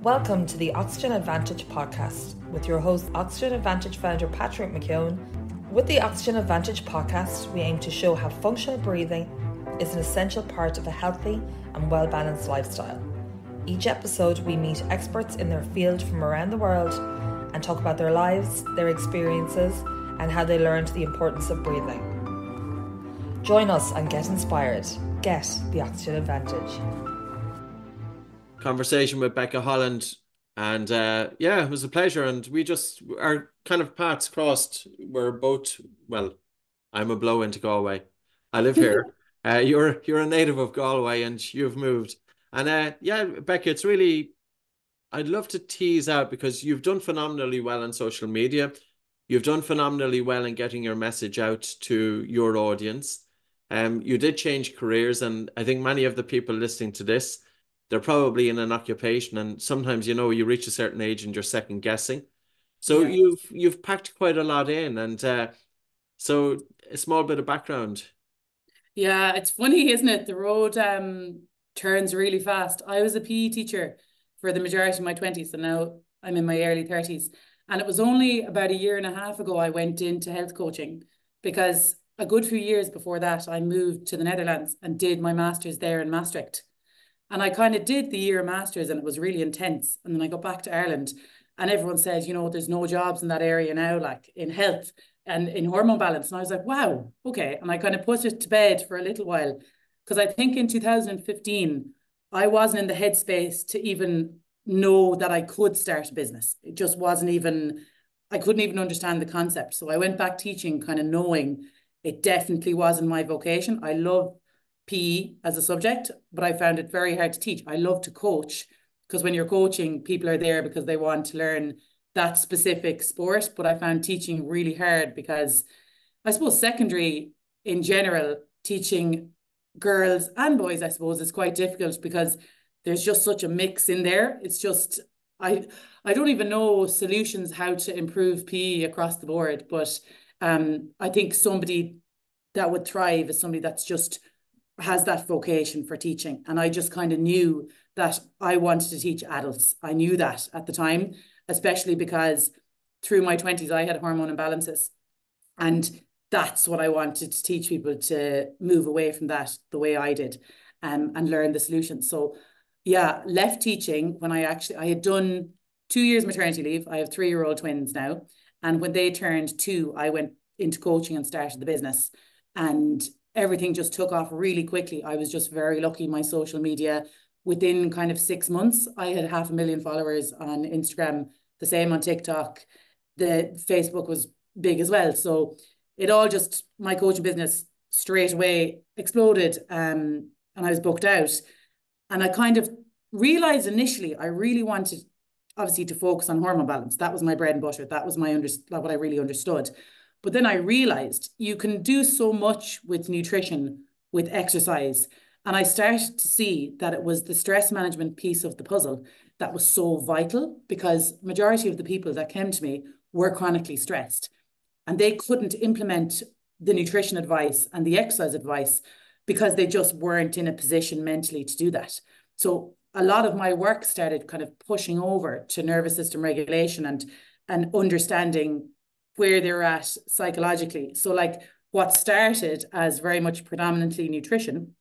Welcome to the Oxygen Advantage podcast with your host, Oxygen Advantage founder Patrick McKeown. With the Oxygen Advantage podcast, we aim to show how functional breathing is an essential part of a healthy and well-balanced lifestyle. Each episode, we meet experts in their field from around the world and talk about their lives, their experiences, and how they learned the importance of breathing. Join us and get inspired. Get the Oxygen Advantage. Conversation with Becca Holland, and it was a pleasure, and we just our kind of paths crossed. We're both, well, I'm a blow into Galway. I live here. You're a native of Galway and you've moved. And Becca, it's really, I'd love to tease out, because you've done phenomenally well on social media. You've done phenomenally well in getting your message out to your audience. You did change careers, and I think many of the people listening to this, they're probably in an occupation, and sometimes, you reach a certain age and you're second guessing. So yeah. You've packed quite a lot in, and so a small bit of background. Yeah, it's funny, isn't it? The road turns really fast. I was a PE teacher for the majority of my 20s, and now I'm in my early 30s. And it was only about a year and a half ago I went into health coaching, because a good few years before that I moved to the Netherlands and did my master's there in Maastricht. And I kind of did the year master's, and it was really intense. And then I got back to Ireland, and everyone said, there's no jobs in that area now, like in health and in hormone balance. And I was like, wow, okay. And I kind of put it to bed for a little while, because I think in 2015, I wasn't in the headspace to even know that I could start a business. It just wasn't even, I couldn't even understand the concept. So I went back teaching, kind of knowing it definitely wasn't my vocation. I love PE as a subject, but I found it very hard to teach. I love to coach, because when you're coaching, people are there because they want to learn that specific sport. But I found teaching really hard, because I suppose secondary in general, teaching girls and boys, I suppose, is quite difficult, because there's just such a mix in there. It's just, I don't even know solutions how to improve PE across the board. But I think somebody that would thrive is somebody that's just has that vocation for teaching. And I just kind of knew that I wanted to teach adults. I knew that at the time, especially because through my 20s, I had hormone imbalances. And that's what I wanted to teach people, to move away from that the way I did, and learn the solutions. So yeah, left teaching when I had done 2 years maternity leave. I have 3-year-old twins now. And when they turned 2, I went into coaching and started the business. And everything just took off really quickly. I was just very lucky. My social media, within kind of 6 months, I had 500,000 followers on Instagram, the same on TikTok. The Facebook was big as well. So it all just, my coaching business straight away exploded, and I was booked out. And I kind of realized initially, I really wanted, obviously, to focus on hormone balance. That was my bread and butter. That was what I really understood. But then I realized you can do so much with nutrition, with exercise. And I started to see that it was the stress management piece of the puzzle that was so vital, because majority of the people that came to me were chronically stressed, and they couldn't implement the nutrition advice and the exercise advice because they just weren't in a position mentally to do that. So a lot of my work started kind of pushing over to nervous system regulation and understanding where they're at psychologically. So like what started as very much predominantly nutrition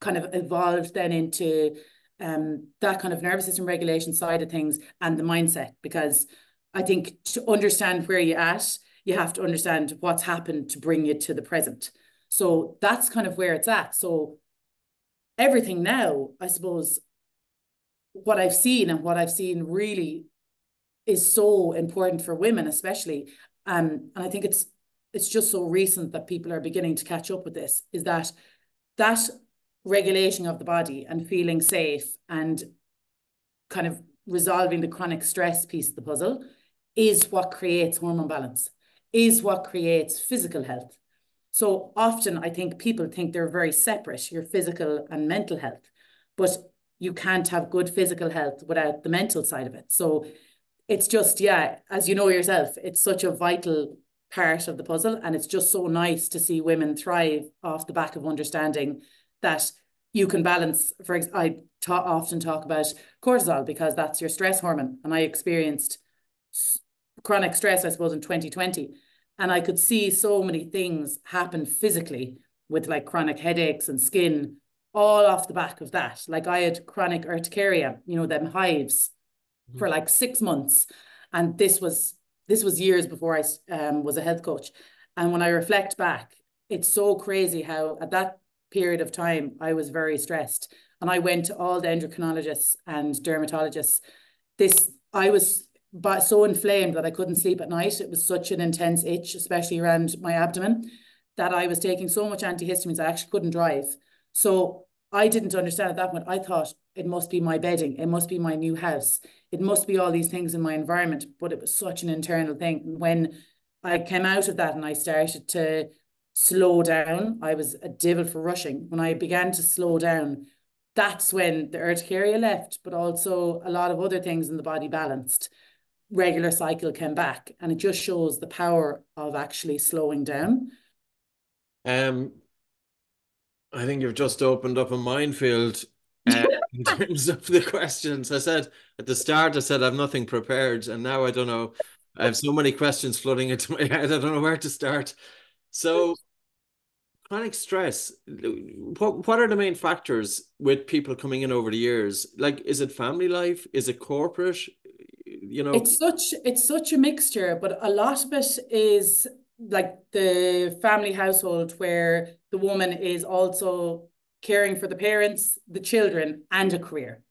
kind of evolved then into that kind of nervous system regulation side of things, and the mindset, because I think to understand where you're at, you have to understand what's happened to bring you to the present. So that's kind of where it's at. So everything now, I suppose, what I've seen really is so important for women, especially. And I think it's just so recent that people are beginning to catch up with this, is that regulation of the body and feeling safe and kind of resolving the chronic stress piece of the puzzle is what creates hormone balance, is what creates physical health. So often I think people think they're very separate, your physical and mental health, but you can't have good physical health without the mental side of it. So it's just, as you know yourself, it's such a vital part of the puzzle. And it's just so nice to see women thrive off the back of understanding that you can balance, often talk about cortisol because that's your stress hormone. And I experienced chronic stress, I suppose, in 2020. And I could see so many things happen physically with like chronic headaches and skin, all off the back of that. Like I had chronic urticaria, you know, them hives for like 6 months. And this was years before I was a health coach. And when I reflect back, it's so crazy how at that period of time, I was very stressed. And I went to all the endocrinologists and dermatologists. I was so inflamed that I couldn't sleep at night. It was such an intense itch, especially around my abdomen, that I was taking so much antihistamines, I actually couldn't drive. So I didn't understand at that point. I thought it must be my bedding. It must be my new house. It must be all these things in my environment. But it was such an internal thing. When I came out of that and I started to slow down, I was a devil for rushing. When I began to slow down, that's when the urticaria left, but also a lot of other things in the body balanced. Regular cycle came back, and it just shows the power of actually slowing down. I think you've just opened up a minefield in terms of the questions. I said at the start, I said I've nothing prepared, and now I don't know. I have so many questions flooding into my head. I don't know where to start. So, chronic stress. What are the main factors with people coming in over the years? Like, is it family life? Is it corporate? You know, It's such a mixture, but a lot of it is like the family household where the woman is also caring for the parents, the children, and a career.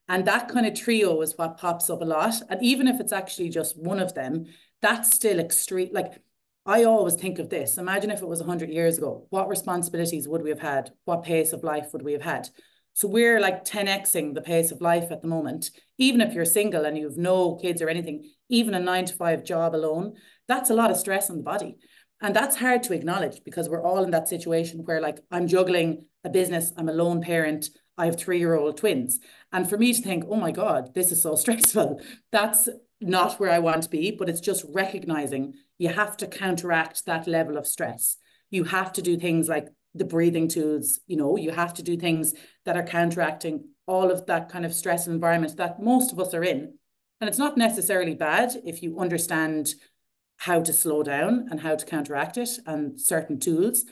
And that kind of trio is what pops up a lot. And even if it's actually just one of them, that's still extreme. Like, I always think of this. Imagine if it was 100 years ago, what responsibilities would we have had? What pace of life would we have had? So we're like 10xing the pace of life at the moment. Even if you're single and you have no kids or anything, even a 9 to 5 job alone, that's a lot of stress on the body. And that's hard to acknowledge because we're all in that situation where, like, I'm juggling a business, I'm a lone parent, I have 3-year-old twins. And for me to think, oh my God, this is so stressful, that's not where I want to be. But it's just recognizing you have to counteract that level of stress. You have to do things like the breathing tools, you know, you have to do things that are counteracting all of that kind of stress environment that most of us are in. And it's not necessarily bad if you understand how to slow down and how to counteract it and certain tools.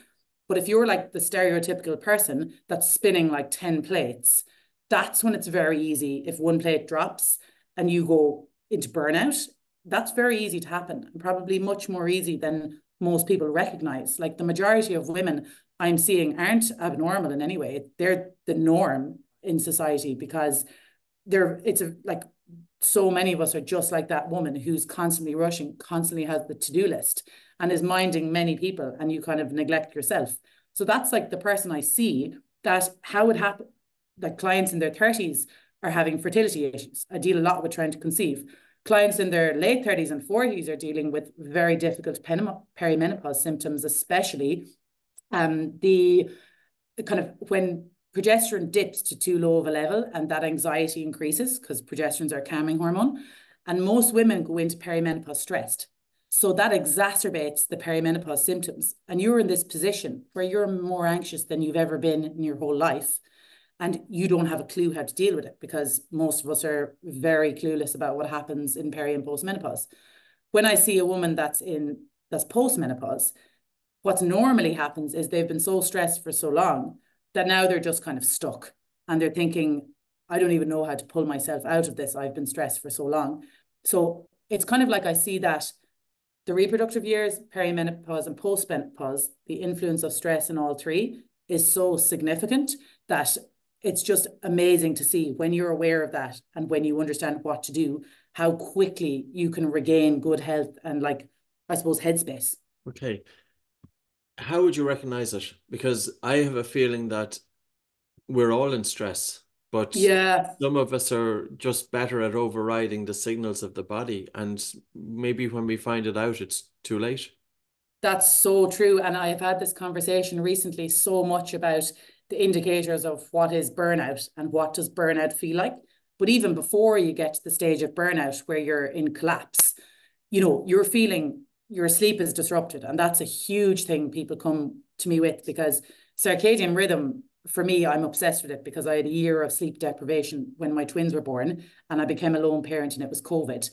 But if you're like the stereotypical person that's spinning like 10 plates, that's when it's very easy. If one plate drops and you go into burnout, that's very easy to happen, and probably much more easy than most people recognize. Like, the majority of women I'm seeing aren't abnormal in any way. They're the norm in society because like so many of us are just like that woman who's constantly rushing, constantly has the to-do list and is minding many people, and you kind of neglect yourself. So that's like the person I see, that how it happened, like clients in their 30s are having fertility issues. I deal a lot with trying to conceive. Clients in their late 30s and 40s are dealing with very difficult perimenopause symptoms, especially the kind of when progesterone dips to too low of a level, and that anxiety increases because progesterones are a calming hormone. And most women go into perimenopause stressed. So that exacerbates the perimenopause symptoms. And you're in this position where you're more anxious than you've ever been in your whole life. And you don't have a clue how to deal with it because most of us are very clueless about what happens in peri and postmenopause. When I see a woman that's postmenopause, what's normally happens is they've been so stressed for so long that now they're just kind of stuck, and they're thinking, I don't even know how to pull myself out of this. I've been stressed for so long. So it's kind of like I see that the reproductive years, perimenopause and postmenopause, the influence of stress in all three is so significant that it's just amazing to see when you're aware of that and when you understand what to do, how quickly you can regain good health and, like, I suppose, headspace. okay. How would you recognize it? Because I have a feeling that we're all in stress, but Yeah, some of us are just better at overriding the signals of the body. And maybe when we find it out, it's too late. that's so true. And I have had this conversation recently so much about the indicators of what is burnout and what does burnout feel like. But even before you get to the stage of burnout where you're in collapse, you know, you're feeling your sleep is disrupted. And that's a huge thing people come to me with, because circadian rhythm for me, I'm obsessed with it because I had a year of sleep deprivation when my twins were born, and I became a lone parent, and it was COVID.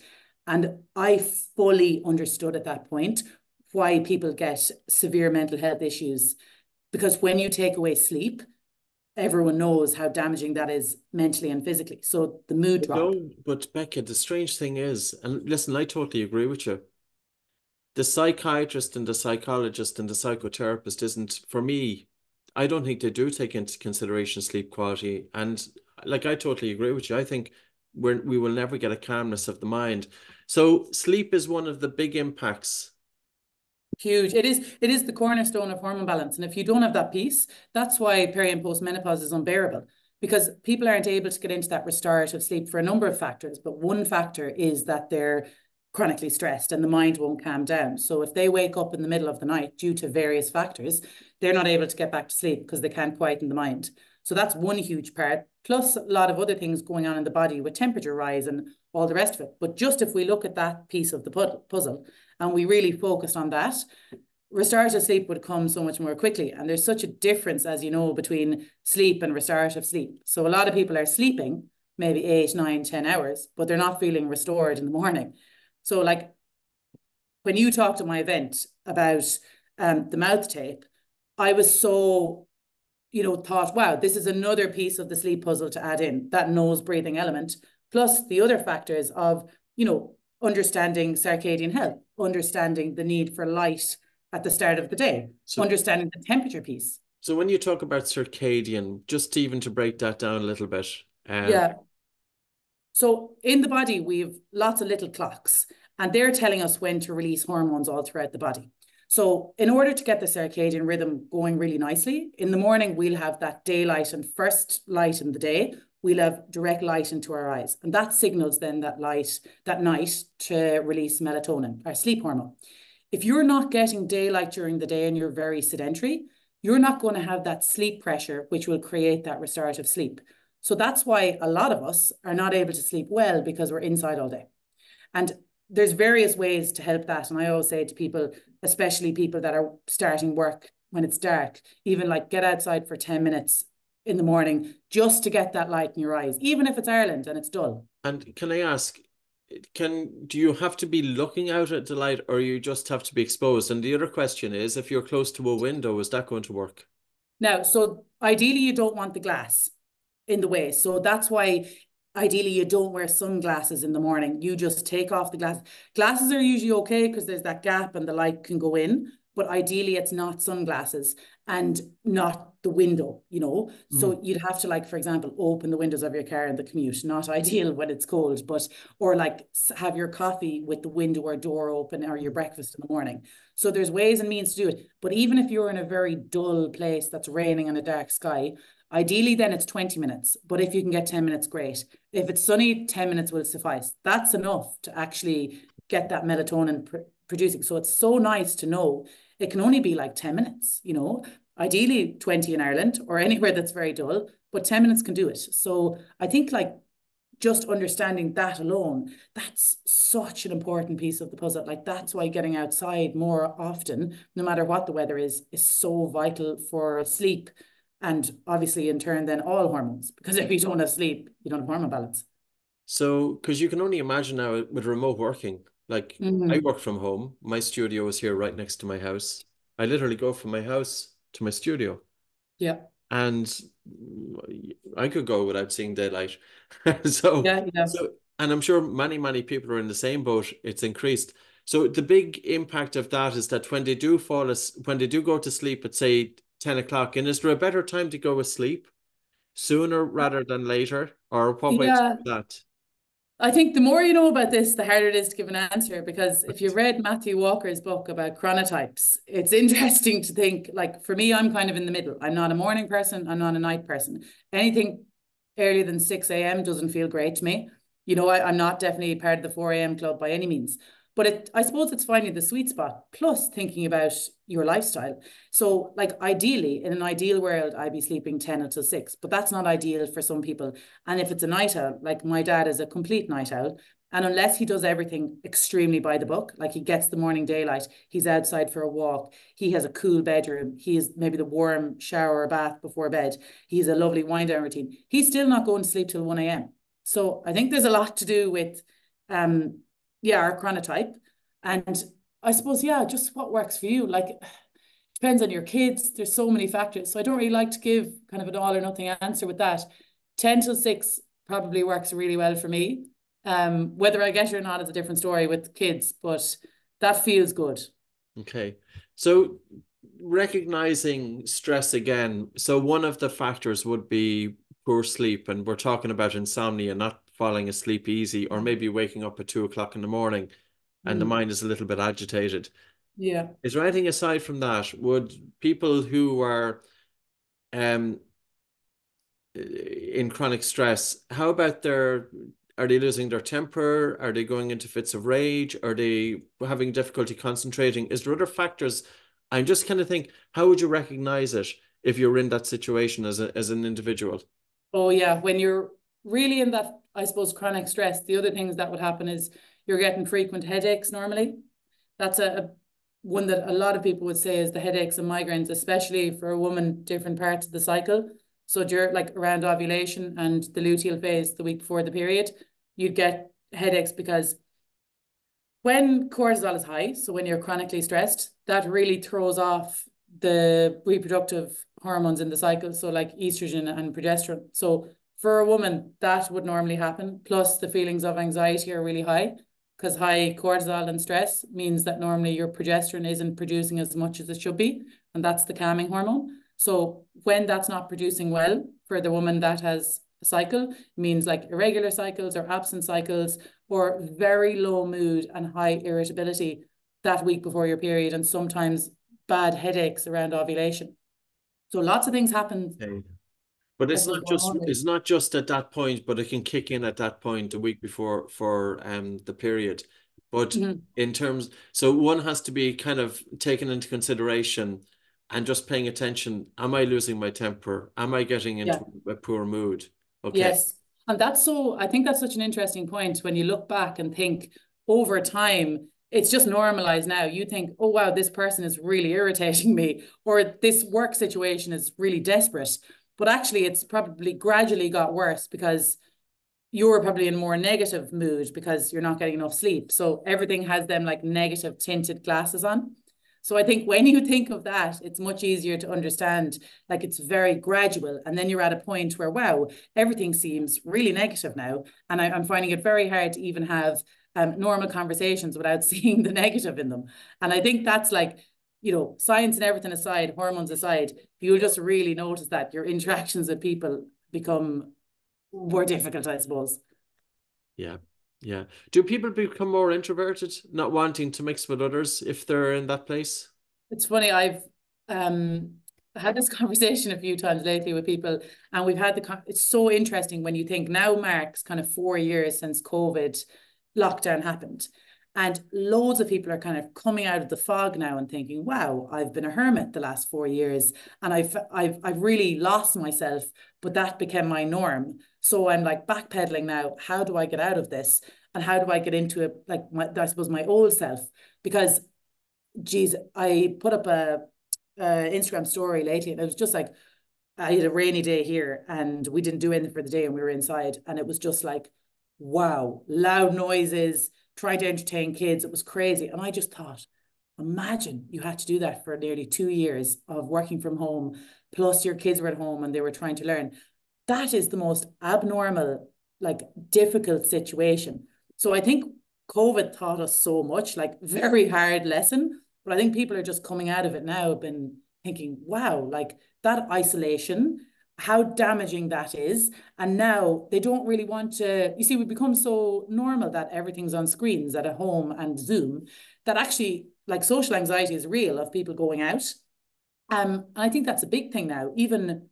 And I fully understood at that point why people get severe mental health issues, because when you take away sleep, everyone knows how damaging that is mentally and physically. So the mood drop. No, but Becca, the strange thing is, and listen, I totally agree with you. The psychiatrist and the psychologist and the psychotherapist isn't, for me, I don't think they do take into consideration sleep quality. And like, I totally agree with you. I think we will never get a calmness of the mind. So sleep is one of the big impacts. Huge. It is the cornerstone of hormone balance. And if you don't have that piece, that's why peri and postmenopause is unbearable, because people aren't able to get into that restorative sleep for a number of factors. But one factor is that they're chronically stressed and the mind won't calm down. So if they wake up in the middle of the night due to various factors, they're not able to get back to sleep because they can't quieten the mind. So that's one huge part, plus a lot of other things going on in the body with temperature rise and all the rest of it. But just if we look at that piece of the puzzle and we really focused on that, restorative sleep would come so much more quickly. And there's such a difference, as you know, between sleep and restorative sleep. So a lot of people are sleeping maybe 8, 9, 10 hours, but they're not feeling restored in the morning. So like when you talked at my event about the mouth tape, I was so, thought, wow, this is another piece of the sleep puzzle to add in, that nose breathing element, plus the other factors of, understanding circadian health, understanding the need for light at the start of the day, understanding the temperature piece. So when you talk about circadian, just even to break that down a little bit. Yeah. So in the body, we have lots of little clocks, and they're telling us when to release hormones all throughout the body. So in order to get the circadian rhythm going really nicely, in the morning, we'll have that daylight and first light in the day, we'll have direct light into our eyes. And that signals then that light, that night, to release melatonin, our sleep hormone. If you're not getting daylight during the day and you're very sedentary, you're not going to have that sleep pressure, which will create that restorative sleep. So that's why a lot of us are not able to sleep well, because we're inside all day. And there's various ways to help that. And I always say to people, especially people that are starting work when it's dark, even like get outside for 10 minutes in the morning just to get that light in your eyes, even if it's Ireland and it's dull. And can I ask, do you have to be looking out at the light, or you just have to be exposed? And the other question is, if you're close to a window, is that going to work? Now, so ideally you don't want the glass in the way. So that's why ideally you don't wear sunglasses in the morning. You just take off the glasses. Glasses are usually okay because there's that gap and the light can go in, but ideally it's not sunglasses and not the window, So you'd have to, like, for example, open the windows of your car in the commute. Not ideal when it's cold, but, or like have your coffee with the window or door open, or your breakfast in the morning. So there's ways and means to do it. But even if you're in a very dull place that's raining and a dark sky, ideally then it's 20 minutes. But if you can get 10 minutes, great. If it's sunny, 10 minutes will suffice. That's enough to actually get that melatonin producing. So it's so nice to know it can only be like 10 minutes, ideally 20 in Ireland or anywhere that's very dull, but 10 minutes can do it. So I think like just understanding that alone, that's such an important piece of the puzzle. Like that's why getting outside more often, no matter what the weather is so vital for sleep. And obviously in turn then all hormones, because if you don't have sleep, you don't have hormone balance. So, because you can only imagine now with remote working, like I work from home. My studio is here right next to my house. I literally go from my house to my studio. Yeah. And I could go without seeing daylight. So, and I'm sure many people are in the same boat. It's increased. So the big impact of that is that when they do go to sleep at say 10 o'clock, and is there a better time to go to sleep? Sooner rather than later? Or what way to do that? I think the more you know about this, the harder it is to give an answer, because if you read Matthew Walker's book about chronotypes, it's interesting to think, like, for me, I'm kind of in the middle. I'm not a morning person. I'm not a night person. Anything earlier than 6 a.m. doesn't feel great to me. I'm not definitely part of the 4 a.m. club by any means. But I suppose it's finding the sweet spot, plus thinking about your lifestyle. So like ideally, in an ideal world, I'd be sleeping 10 until 6, but that's not ideal for some people. And if it's a night owl, like my dad is a complete night owl, and unless he does everything extremely by the book, like he gets the morning daylight, he's outside for a walk, he has a cool bedroom, he has maybe the warm shower or bath before bed, he has a lovely wind down routine, he's still not going to sleep till 1 a.m. So I think there's a lot to do with our chronotype. And I suppose, just what works for you. Like, depends on your kids. There's so many factors. So I don't really like to give kind of an all or nothing answer with that. 10 till 6 probably works really well for me. Whether I get it or not is a different story with kids, but that feels good. Okay. So recognizing stress again. So one of the factors would be poor sleep, and we're talking about insomnia, not falling asleep easy, or maybe waking up at 2 o'clock in the morning and the mind is a little bit agitated. Yeah. Is there anything aside from that? Would people who are in chronic stress, how about are they losing their temper? Are they going into fits of rage? Are they having difficulty concentrating? Is there other factors? I'm just kind of think, how would you recognize it if you're in that situation as an individual? Oh yeah, when you're really in that, I suppose, chronic stress, the other things that would happen is you're getting frequent headaches normally. That's a one that a lot of people would say is the headaches and migraines, especially for a woman, different parts of the cycle. So during like around ovulation and the luteal phase, the week before the period, you'd get headaches because when cortisol is high, so when you're chronically stressed, that really throws off the reproductive hormones in the cycle. So like estrogen and progesterone. So for a woman, that would normally happen. Plus the feelings of anxiety are really high, because high cortisol and stress means that normally your progesterone isn't producing as much as it should be. And that's the calming hormone. So when that's not producing well for the woman that has a cycle, means like irregular cycles or absent cycles or very low mood and high irritability that week before your period, and sometimes bad headaches around ovulation. So lots of things happen. Okay. But it's not just at that point, but it can kick in at that point a week before for the period. But in terms, so one has to be kind of taken into consideration and just paying attention. Am I losing my temper? Am I getting into a poor mood? Okay. Yes. And I think that's such an interesting point when you look back and think over time, it's just normalized now. You think, oh, wow, this person is really irritating me, or this work situation is really desperate. But actually, it's probably gradually got worse because you're probably in more negative mood because you're not getting enough sleep. So everything has them like negative tinted glasses on. So I think when you think of that, it's much easier to understand, like it's very gradual. And then you're at a point where, wow, everything seems really negative now. And I'm finding it very hard to even have normal conversations without seeing the negative in them. And I think that's like, science and everything aside, hormones aside, you'll just really notice that your interactions with people become more difficult, I suppose. Yeah. Yeah. Do people become more introverted, not wanting to mix with others if they're in that place? It's funny, I've had this conversation a few times lately with people, and we've had it's so interesting when you think now marks kind of 4 years since COVID lockdown happened. And loads of people are kind of coming out of the fog now and thinking, wow, I've been a hermit the last 4 years and I've really lost myself, but that became my norm. So I'm like backpedaling now. How do I get out of this? And how do I get into it? Like I suppose my old self, because geez, I put up a Instagram story lately and it was just like, I had a rainy day here and we didn't do anything for the day and we were inside. And it was just like, wow, loud noises, trying to entertain kids. It was crazy. And I just thought, imagine you had to do that for nearly 2 years of working from home, plus your kids were at home and they were trying to learn. That is the most abnormal, like difficult situation. So I think COVID taught us so much, like very hard lesson. But I think people are just coming out of it now, been thinking, wow, like that isolation, how damaging that is. And now they don't really want to, you see, we become so normal that everything's on screens at a home and Zoom, that actually like social anxiety is real of people going out. And I think that's a big thing now. Even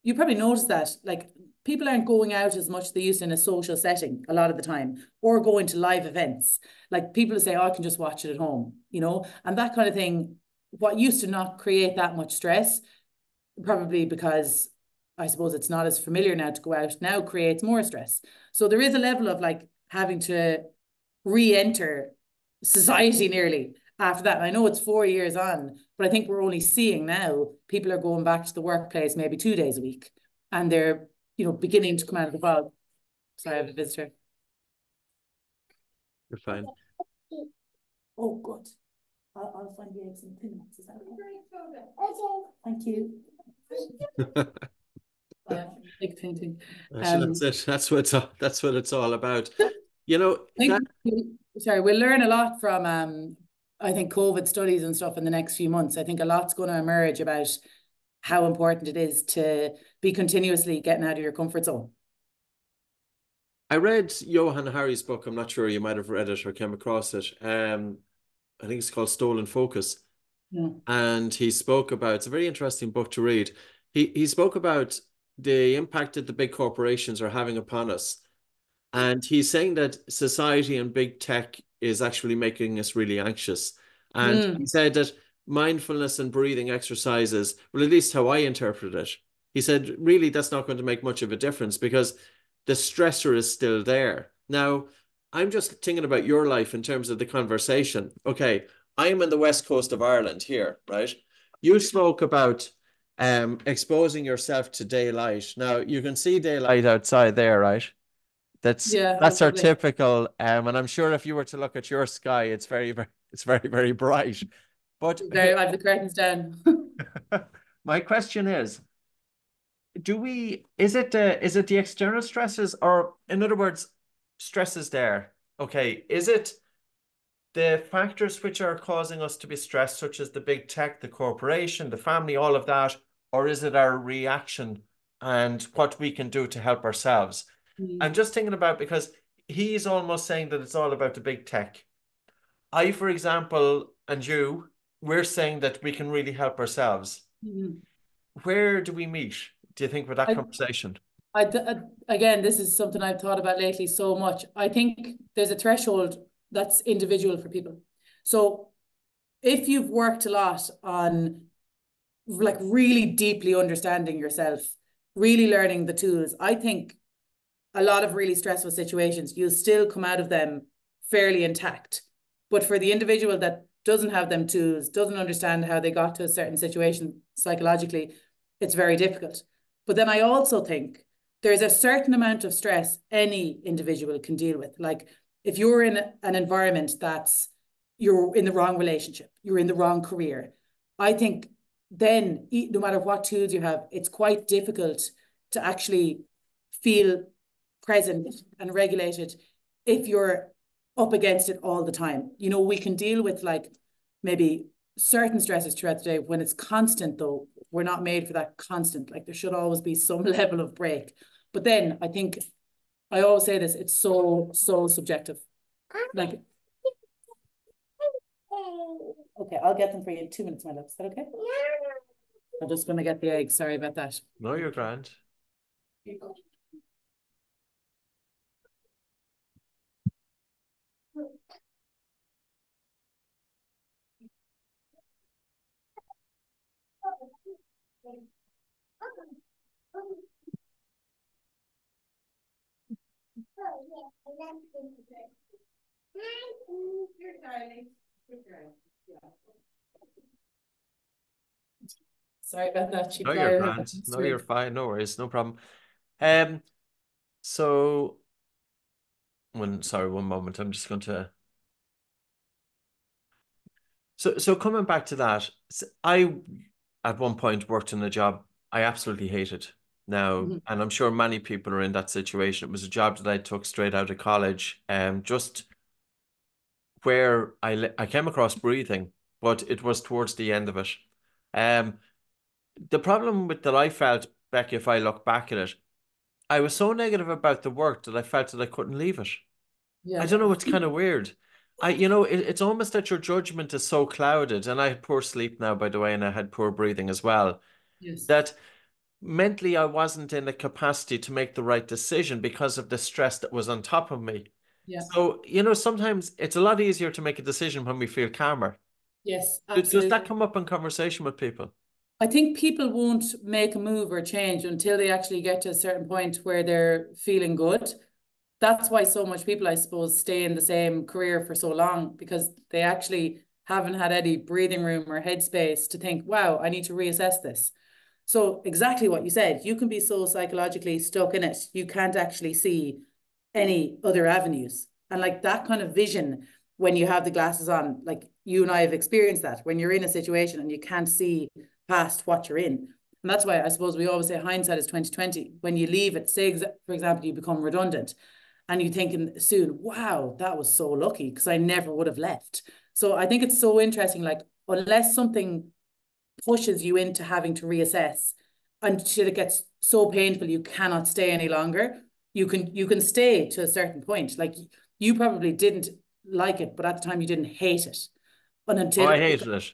you probably noticed that like people aren't going out as much as they used to in a social setting a lot of the time, or going to live events. Like people say, oh, I can just watch it at home, you know, and that kind of thing. What used to not create that much stress, probably because I suppose it's not as familiar now to go out, now creates more stress. So there is a level of like having to re-enter society nearly after that. And I know it's 4 years on, but I think we're only seeing now people are going back to the workplace maybe 2 days a week, and they're, you know, beginning to come out of the fog. Sorry, I have a visitor. You're fine. Oh, good. I'll find the eggs in 2 minutes. Is that okay? Thank you. Big painting. That's it. That's what it's all about. You know, sorry, we'll learn a lot from I think COVID studies and stuff in the next few months. I think a lot's going to emerge about how important it is to be continuously getting out of your comfort zone. I read Johann Hari's book. I'm not sure you might have read it or came across it. I think it's called Stolen Focus. Yeah. And he spoke about, it's a very interesting book to read. He spoke about the impact that the big corporations are having upon us. And he's saying that society and big tech is actually making us really anxious. And he said that mindfulness and breathing exercises, well, at least how I interpret it, he said, really, that's not going to make much of a difference because the stressor is still there. Now, I'm just thinking about your life in terms of the conversation. Okay, I'm in the west coast of Ireland here, right? You spoke about exposing yourself to daylight. Now, you can see daylight outside there, right? That's our typical, and I'm sure if you were to look at your sky, it's very, very bright. But I have the curtains down. my question is, is it the external stresses, or in other words, stresses there? Okay, is it the factors which are causing us to be stressed, such as the big tech, the corporation, the family, all of that, or is it our reaction and what we can do to help ourselves? I'm just thinking about, because he's almost saying that it's all about the big tech. I, for example, and you, we're saying that we can really help ourselves. Where do we meet, do you think, with that conversation? Again, this is something I've thought about lately so much. I think there's a threshold that's individual for people. So if you've worked a lot on like really deeply understanding yourself, really learning the tools, I think a lot of really stressful situations, you'll still come out of them fairly intact. But for the individual that doesn't have them tools, doesn't understand how they got to a certain situation psychologically, it's very difficult. But then I also think there's a certain amount of stress any individual can deal with. Like if you're in an environment you're in the wrong relationship, you're in the wrong career, I think then no matter what tools you have, it's quite difficult to actually feel present and regulated if you're up against it all the time. You know, we can deal with like maybe certain stresses throughout the day. When it's constant though, we're not made for that constant. Like there should always be some level of break. But then I think, I always say this, it's so subjective. Like, okay, I'll get them for you in 2 minutes, my love. Is that okay? I'm just going to get the eggs. Sorry about that. No, you're grand. Sorry about that. No, you're grand. No, you're fine. No worries. No problem. So one moment. I'm just going to. So coming back to that, I at one point worked in a job I absolutely hated now, and I'm sure many people are in that situation. It was a job that I took straight out of college, just where I came across breathing, but it was towards the end of it. The problem with that I felt, Becky, if I look back at it, I was so negative about the work that I felt that I couldn't leave it. Yeah. I don't know, it's kind of weird. It's almost that your judgment is so clouded, and I had poor sleep now, by the way, and I had poor breathing as well. Yes. That mentally I wasn't in a capacity to make the right decision because of the stress that was on top of me. Yeah. So, you know, sometimes it's a lot easier to make a decision when we feel calmer. Yes, Does that absolutely. come up in conversation with people? I think people won't make a move or change until they actually get to a certain point where they're feeling good. That's why so much people, I suppose, stay in the same career for so long, because they actually haven't had any breathing room or headspace to think, wow, I need to reassess this. So exactly what you said, you can be so psychologically stuck in it, you can't actually see any other avenues. And like that kind of vision, when you have the glasses on, like you and I have experienced that, when you're in a situation and you can't see past what you're in. And that's why I suppose we always say hindsight is 2020. When you leave it, say, for example, you become redundant and you thinking soon, wow, that was so lucky because I never would have left. So I think it's so interesting, like unless something pushes you into having to reassess until it gets so painful you cannot stay any longer, you can stay to a certain point. Like you probably didn't like it, but at the time you didn't hate it. And Oh, until I hated it.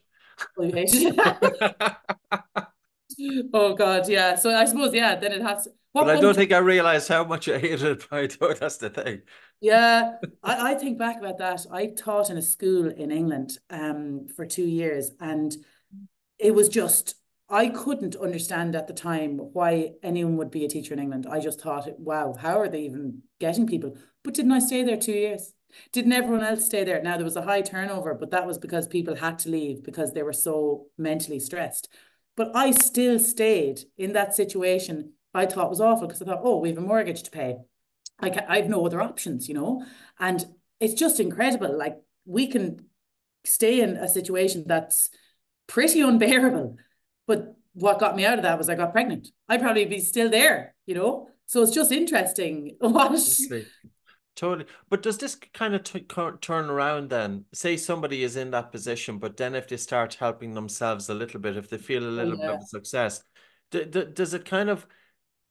oh, you hated it. Oh God, yeah. So I suppose, yeah, then it has to, But I what don't punctured. think I realized how much I hated it. I thought that's the thing. Yeah, I think back about that. I taught in a school in England for 2 years, and it was just, I couldn't understand at the time why anyone would be a teacher in England. I just thought, wow, how are they even getting people? But didn't I stay there 2 years? Didn't everyone else stay there? Now, there was a high turnover, but that was because people had to leave because they were so mentally stressed. But I still stayed in that situation I thought was awful because I thought, oh, we have a mortgage to pay. I have no other options, you know? And it's just incredible. Like we can stay in a situation that's pretty unbearable. But what got me out of that was I got pregnant. I'd probably be still there, you know? So it's just interesting what. Totally. Totally. But does this kind of turn around then? Say somebody is in that position, but then if they start helping themselves a little bit, if they feel a Oh, little bit yeah. of a success, does it kind of,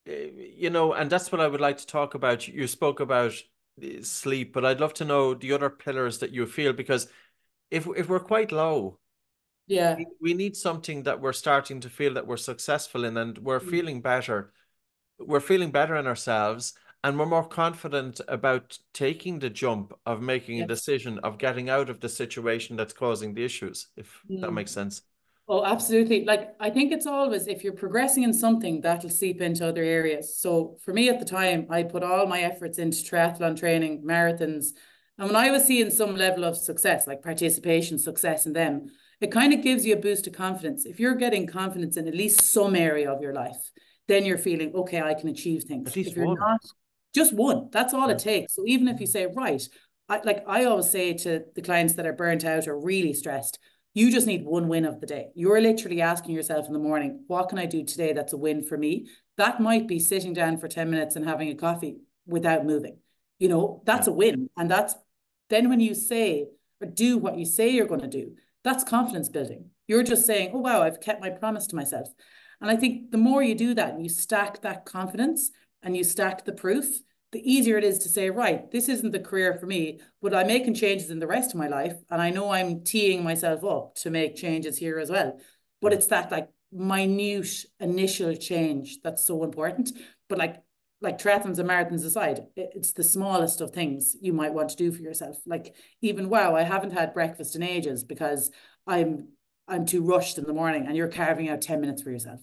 you know, and that's what I would like to talk about. You spoke about sleep, but I'd love to know the other pillars that you feel, because if we're quite low, Yeah. we need something that we're starting to feel that we're successful in, and we're feeling better. We're feeling better in ourselves, and we're more confident about taking the jump of making a Yes. decision of getting out of the situation that's causing the issues, if that Mm. makes sense. Oh, absolutely. Like, I think it's always, if you're progressing in something, that'll seep into other areas. So for me at the time, I put all my efforts into triathlon training, marathons. And when I was seeing some level of success, like participation success in them, it kind of gives you a boost of confidence. If you're getting confidence in at least some area of your life, then you're feeling, okay, I can achieve At things. If least you're one. not, just one, that's all Yeah. it takes. So even if you say, right, I always say to the clients that are burnt out or really stressed, you just need one win of the day. You're literally asking yourself in the morning, what can I do today that's a win for me? That might be sitting down for 10 minutes and having a coffee without moving. You know, Yeah. that's a win. And that's then when you say or do what you say you're going to do, that's confidence building. You're just saying, oh, wow, I've kept my promise to myself. And I think the more you do that and you stack that confidence and you stack the proof, the easier it is to say, right, this isn't the career for me, but I'm making changes in the rest of my life. And I know I'm teeing myself up to make changes here as well. But Yeah. it's that like minute initial change that's so important. But like triathlons and marathons aside, it's the smallest of things you might want to do for yourself. Like even, wow, I haven't had breakfast in ages because I'm too rushed in the morning, and you're carving out 10 minutes for yourself,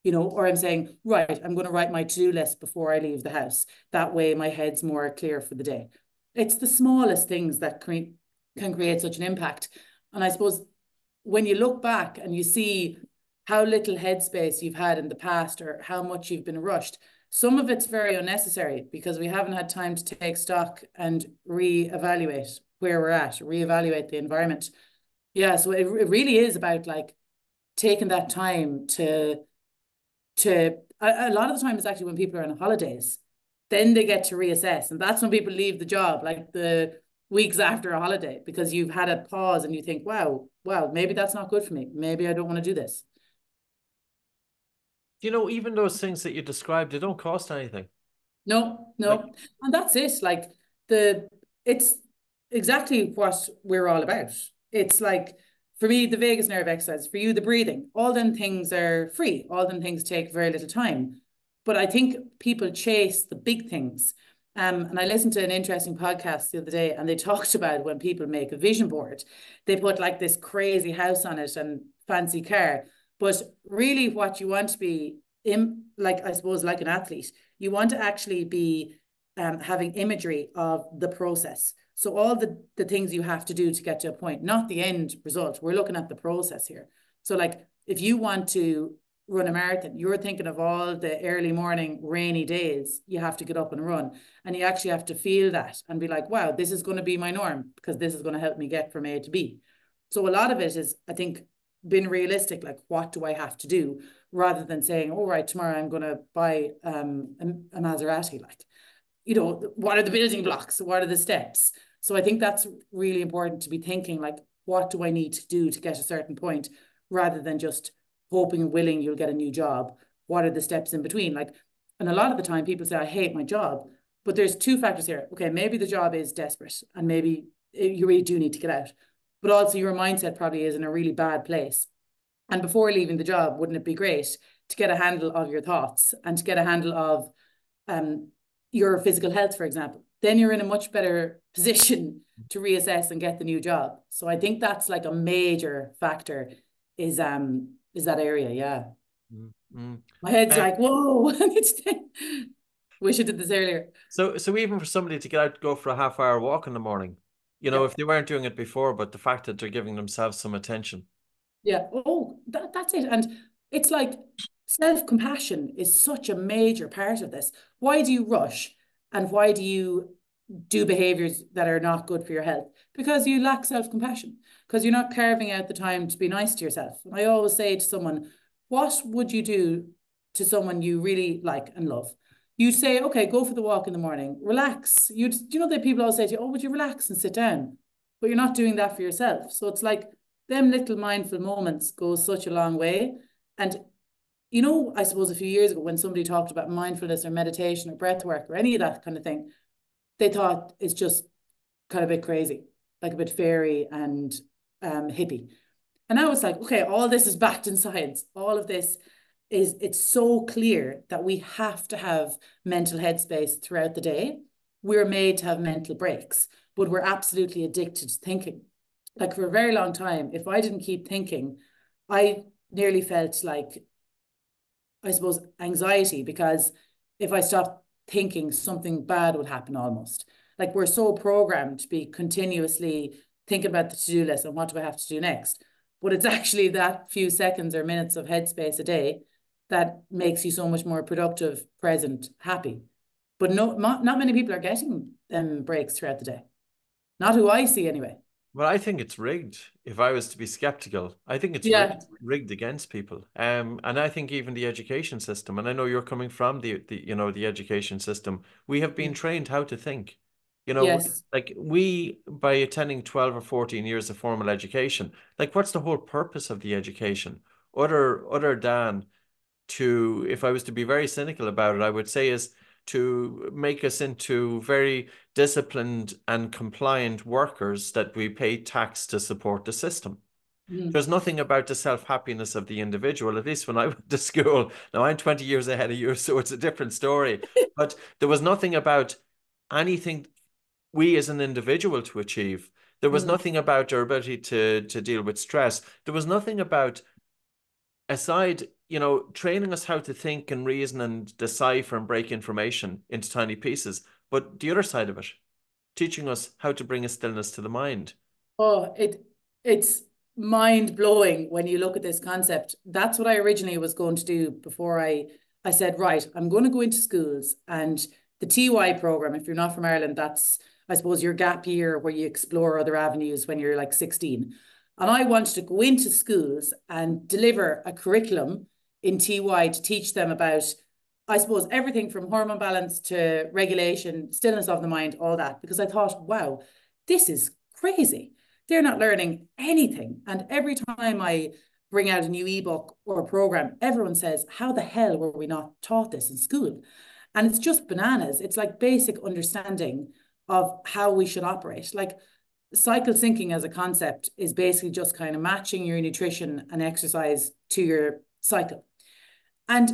you know, or I'm saying, right, I'm going to write my to-do list before I leave the house. That way my head's more clear for the day. It's the smallest things that can create such an impact. And I suppose when you look back and you see how little headspace you've had in the past or how much you've been rushed, some of it's very unnecessary because we haven't had time to take stock and reevaluate where we're at, reevaluate the environment. Yeah, so it really is about like taking that time to a lot of the time it's actually when people are on holidays, then they get to reassess, and that's when people leave the job, like the weeks after a holiday, because you've had a pause and you think, wow, maybe that's not good for me, maybe I don't want to do this. You know, even those things that you described, they don't cost anything. No, Like, no. And that's it. Like it's exactly what we're all about. It's like For me, the vagus nerve exercise, for you, the breathing, all them things are free. All them things take very little time. But I think people chase the big things. And I listened to an interesting podcast the other day, and they talked about when people make a vision board, they put like this crazy house on it and fancy car. But really what you want to be like, I suppose, like an athlete, you want to actually be having imagery of the process. So all the things you have to do to get to a point, not the end result. We're looking at the process here. So like if you want to run a marathon, you're thinking of all the early morning rainy days you have to get up and run. And you actually have to feel that and be like, wow, this is going to be my norm because this is going to help me get from A to B. So a lot of it is, I think, being realistic, like what do I have to do, rather than saying, all right, tomorrow I'm going to buy a Maserati. Like, you know, what are the building blocks? What are the steps? So I think that's really important to be thinking, like, what do I need to do to get a certain point, rather than just hoping and willing you'll get a new job. What are the steps in between? Like, and a lot of the time people say, I hate my job, but there's two factors here. Okay, maybe the job is desperate and maybe you really do need to get out, but also your mindset probably is in a really bad place. And before leaving the job, wouldn't it be great to get a handle of your thoughts and to get a handle of your physical health, for example? Then you're in a much better position to reassess and get the new job. So I think that's like a major factor is that area. Yeah. Mm-hmm. My head's like, whoa, I need to think. Wish I did this earlier. So even for somebody to get out, go for a half-hour walk in the morning, you know, if they weren't doing it before, but the fact that they're giving themselves some attention. Yeah. Oh, that's it. And it's like self-compassion is such a major part of this. Why do you rush? And why do you do behaviors that are not good for your health? Because you lack self-compassion, because you're not carving out the time to be nice to yourself. And I always say to someone, what would you do to someone you really like and love? You'd say, okay, go for the walk in the morning, relax. You know that people always say to you, oh, would you relax and sit down? But you're not doing that for yourself. So it's like them little mindful moments go such a long way. And you know, I suppose a few years ago when somebody talked about mindfulness or meditation or breath work or any of that kind of thing, they thought it's just kind of a bit crazy, like a bit fairy and hippie. And now it's like, okay, all this is backed in science. All of this is, it's so clear that we have to have mental headspace throughout the day. We're made to have mental breaks, but we're absolutely addicted to thinking. Like for a very long time, if I didn't keep thinking, I nearly felt like, I suppose, anxiety, because if I stopped thinking, something bad would happen almost. Like we're so programmed to be continuously thinking about the to-do list and what do I have to do next. But it's actually that few seconds or minutes of headspace a day that makes you so much more productive, present, happy. But not many people are getting them breaks throughout the day. Not who I see anyway. Well, I think it's rigged. If I was to be skeptical, I think it's rigged against people. And I think even the education system, and I know you're coming from the education system, we have been trained how to think. You know, like we, by attending 12 or 14 years of formal education, like what's the whole purpose of the education? Other than to, if I was to be very cynical about it, I would say is to make us into very disciplined and compliant workers that we pay tax to support the system. There's nothing about the self-happiness of the individual, at least when I went to school. Now, I'm 20 years ahead of you, so it's a different story. But there was nothing about anything we as an individual to achieve. There was nothing about our ability to deal with stress. There was nothing about, aside, you know, training us how to think and reason and decipher and break information into tiny pieces. But the other side of it, teaching us how to bring a stillness to the mind. Oh, it's mind-blowing when you look at this concept. That's what I originally was going to do before I said, right, I'm going to go into schools, and the TY program, if you're not from Ireland, that's, I suppose, your gap year where you explore other avenues when you're like 16. And I wanted to go into schools and deliver a curriculum in TY to teach them about, I suppose, everything from hormone balance to regulation, stillness of the mind, all that, because I thought, wow, this is crazy. They're not learning anything. And every time I bring out a new ebook or a program, everyone says, how the hell were we not taught this in school? And it's just bananas. It's like basic understanding of how we should operate. Like cycle syncing as a concept is basically just kind of matching your nutrition and exercise to your cycle. And